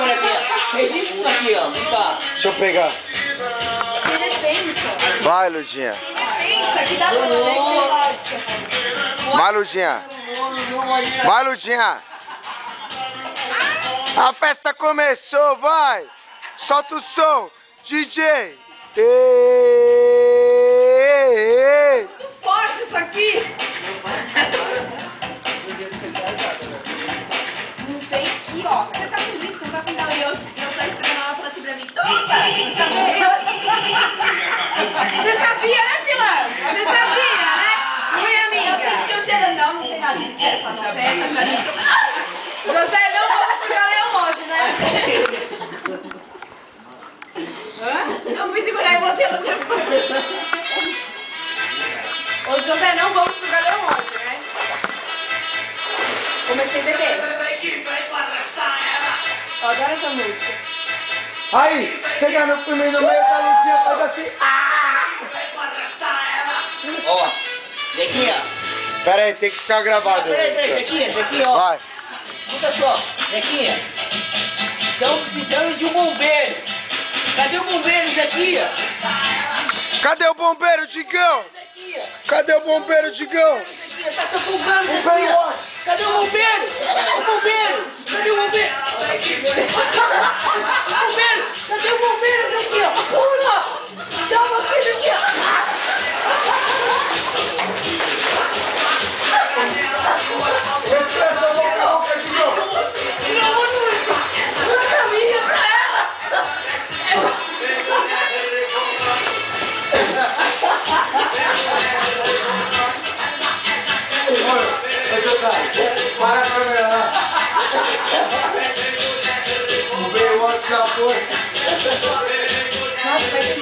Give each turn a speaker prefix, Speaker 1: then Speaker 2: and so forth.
Speaker 1: Mariazinha. Resiste isso aqui, ó. Vem cá.
Speaker 2: Deixa eu pegar.
Speaker 3: Ele pensa.
Speaker 2: Vai, Ludinha.
Speaker 3: Pensa que dá pra fazer.
Speaker 2: Vai, Ludinha. Vai, Ludinha. A festa começou, vai. Solta o som. DJ.
Speaker 3: Muito forte isso aqui. Não tem aqui, ó. Você tá com gripe, você não tá sentado. Eu só esperando ela falar assim pra mim. Você sabia, né, Pilar? Você sabia, né? Minha amiga. Eu senti o cheiro. Não tem nada. José, não vamos pegar Leão hoje, né? Eu me segurei em você foi. Ô José, não vamos pro Galeão hoje, né? Comecei a beber. Eu adoro essa música.
Speaker 2: Aí, chega no primeiro no meio da Ludinha, faz assim.
Speaker 1: Ó, Zequinha.
Speaker 2: Pera aí, tem que ficar gravado.
Speaker 1: Peraí, Zequinha, ó.
Speaker 2: Vai.
Speaker 1: Escuta só, Zequinha. Estamos precisando de um bombeiro. Cadê o bombeiro, Zequinha?
Speaker 2: Cadê o bombeiro, Digão?
Speaker 1: Zequinha.
Speaker 2: Cadê o bombeiro, Digão?
Speaker 1: Zequinha, tá se afogando, Zequinha. Cadê o bombeiro? O bombeiro. Cadê o bombeiro? O bombeiro. Cadê o bombeiro, Zequinha? Pula. Salva aqui, Zequinha.
Speaker 2: Para a câmera lá. O veio o WhatsApp.
Speaker 3: Nossa, vai ter